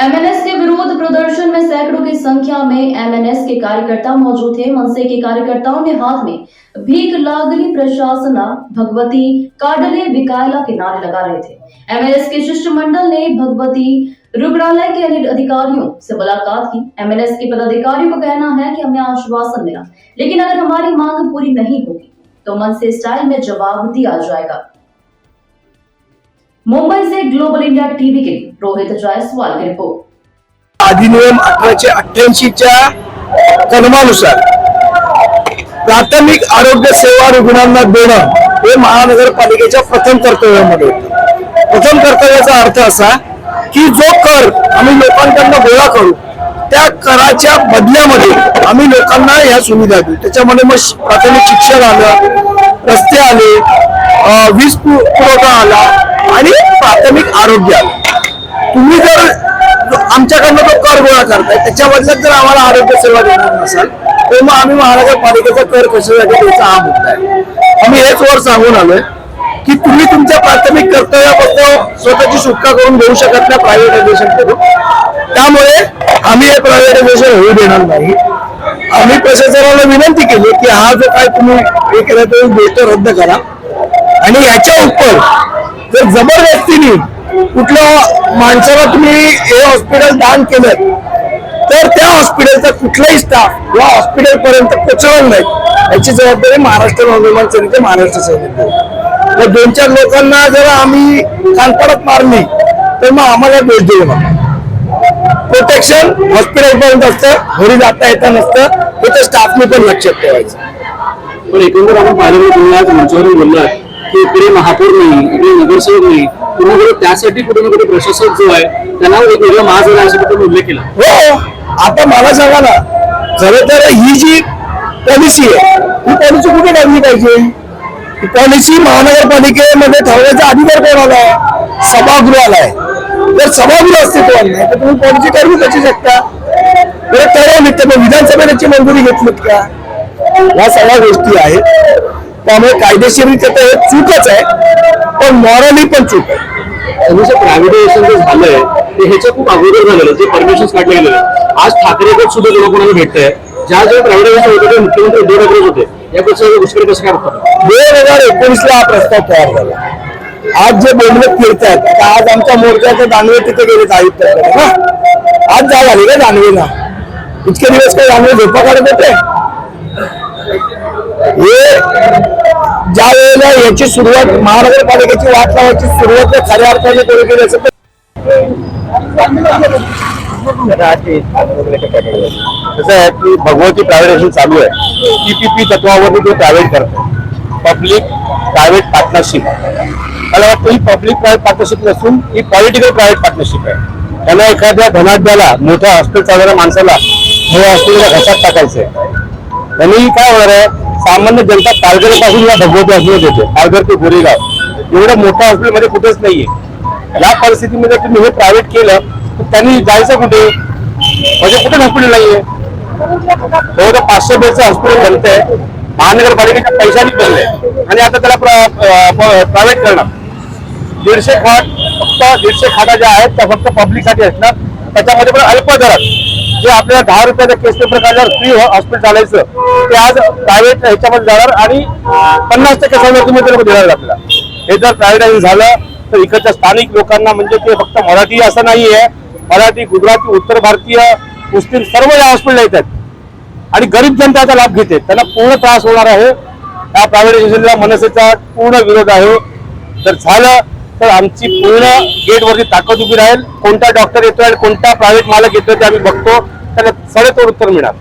MNS के विरोध प्रदर्शन में सैकड़ों की संख्या में एमएनएस के कार्यकर्ता मौजूद थे। मनसे के कार्यकर्ताओं ने हाथ में भीख लागली प्रशासन भगवती काडले विकायला के नारे लगा रहे थे। एमएनएस के शिष्टमंडल ने भगवती रुग्णालय के अधिकारियों से मुलाकात की। एमएनएस के पदाधिकारियों का कहना है कि हमें आश्वासन मिला, लेकिन अगर हमारी मांग पूरी नहीं होगी तो मनसे स्टाइल में जवाब दिया जाएगा। मुंबई से ग्लोबल इंडिया टीव्ही के रोहित जायसवाल की रिपोर्ट। अधिनियम 1888च्या कलमानुसार प्राथमिक आरोग्य सेवा रुग्णांना देणं हे महानगरपालिकेच्या प्रथम कर्तव्यामध्ये येतं। प्रथम कर्तव्याचा अर्थ असा की जो कर आम्ही लोकांकडून गोळा करू त्या कराच्या बदल्यामध्ये आम्ही लोकांना या सुविधा देऊ। त्याच्यामध्ये मग प्राथमिक शिक्षण आलं, रस्ते आले, वीज पुरवठा आला आणि प्राथमिक आरोग्य आलं। तुम्ही जर आमच्याकडनं तो कर गोळा करताय त्याच्या बदल्यात जर आम्हाला आरोग्य सेवा देणार नसाल तर मग आम्ही महानगरपालिकेचा कर कशासाठी द्यायचा हा मुद्दा आहे। आम्ही हेच वर सांगून आलोय की तुम्ही तुमच्या प्राथमिक कर्तव्यापासून स्वतःची सुटका करून घेऊ शकत नाही प्रायव्हेटायझेशन करून। त्यामुळे आम्ही हे प्रायव्हेटायझेशन होऊ देणार नाही। आम्ही प्रशासनाला विनंती केली की हा जो काय तुम्ही हे केला तो गोष्ट रद्द करा आणि याच्या उपर जर जबरदस्तीने कुठल्या माणसाला तुम्ही हे हॉस्पिटल दान केलं तर त्या हॉस्पिटलचा कुठलाही स्टाफ या हॉस्पिटल पर्यंत पोहोचवणार नाही याची जबाबदारी महाराष्ट्र नवनिर्माण सेनेचे महाराष्ट्र सैनिक। दोन चार लोकांना जर आम्ही कानपडत मारली तर मग आम्हाला दोष देऊ नका। प्रोटेक्शन हॉस्पिटल पर्यंत असतं, घरी जाता येता नसतं, हे तर स्टाफने पण लक्षात ठेवायचं। पण एकंदर आपण पाहिलं तुम्ही आज मंचावरून बोललात की इकडे महापौर नाही, इकडे नगरसेवक नाही, कुठे त्यासाठी कुठे ना कुठे प्रशासक जो आहे त्यांना एक वेगळा महाजन असा कुठे उल्लेख केला। हो, आता मला सांगा ना, खरं तर ही जी पॉलिसी आहे ही पॉलिसी कुठे ठरली पाहिजे? ही पॉलिसी महानगरपालिकेमध्ये ठरवायचा अधिकार कोणाला आहे? सभागृहाला आहे। जर सभागृह अस्तित्वात नाही तर तुम्ही पॉलिसी ठरवू कशी शकता? बरं ठरवली तर मग विधानसभेने त्याची मंजुरी घेतलीत का? या सगळ्या गोष्टी आहेत। त्यामुळे कायदेशीररित्या तर हे चूकच आहे, पण मॉरली पण चूक आहे। प्रायव्हेटायझेशन जे झालंय ते ह्याच्या खूप अगोदर झालेलं, जे परमिशन काढले गेलेले। आज ठाकरे गट सुद्धा कोणाला भेटतंय, ज्या ज्या प्रायव्हेटायझेशन होते ते मुख्यमंत्री उद्धव ठाकरे होते, यापेक्षा गोष्टी कसं काय होतात? 2019 हा प्रस्ताव तयार झाला। आज जे बोलवत फिरतात आज आमच्या मोर्चाचे दानवे तिथे गेले आयुक्तांकडे ना, आज जाग आली का दानवेला? इतके दिवस काही दानवे झोपा काढत होते? हे ज्या वेळेला याची सुरुवात महानगरपालिकेची वाट लावायची सुरुवात खऱ्या अर्थाने कोणी केली असेल कसं आहे की भगवती प्रायव्हेटायझेशन चालू आहे, पीपीपी तत्वावरती ते प्रायव्हेट करतात, पब्लिक प्रायव्हेट पार्टनरशिप। मला वाटतं ही पब्लिक प्रायव्हेट पार्टनरशिप नसून ही पॉलिटिकल प्रायव्हेट पार्टनरशिप आहे। त्यांना एखाद्या धनाढ्याला मोठ्या हॉस्पिटल चालणाऱ्या माणसाला हे हॉस्पिटलच्या घशात टाकायचंय। त्यांनी काय होणार आहे, सामान्य जनता पालघर पासून या भगवती हॉस्पिटल येते, पालघर ते गोरेगाव एवढं मोठ्या हॉस्पिटलमध्ये कुठेच नाहीये। या परिस्थितीमध्ये तुम्ही हे प्रायव्हेट केलं तर त्यांनी जायचं कुठे? म्हणजे कुठे हॉस्पिटल नाहीये। जवळजवळ 500 बेडचं हॉस्पिटल बनतंय, महानगरपालिकेच्या पैशाने बनलंय आणि आता त्याला प्रायव्हेट करणार। 150 खाट, फक्त 150 खाटा ज्या आहेत त्या फक्त पब्लिकसाठी असणार, त्याच्यामध्ये पण अल्प दरात जे आपल्याला 10 रुपयाचा केस पेपर काढल्यावर फ्री हॉस्पिटल चालायचं ते आज प्रायव्हेट ह्याच्यामध्ये जाणार आणि 50% सवलत तुम्ही ते लोक देणार आपल्याला। हे जर प्रायव्हेटायझेशन झालं तर इकडच्या स्थानिक लोकांना, म्हणजे ते फक्त मराठी असं नाहीये, मराठी, गुजराती, उत्तर भारतीय, मुस्लिम सर्व या हॉस्पिटलला येतात आणि गरीब जनता याचा लाभ घेते, त्यांना पूर्ण त्रास होणार आहे। या प्रायव्हेटायझेशनला मनसेचा पूर्ण विरोध आहे। जर झालं तर आमची पूर्ण गेटवरती ताकद उभी राहील। कोणता डॉक्टर येतोय आणि कोणता प्रायव्हेट मालक येतोय ते आम्ही बघतो, त्याला सडेतोड उत्तर मिळणार।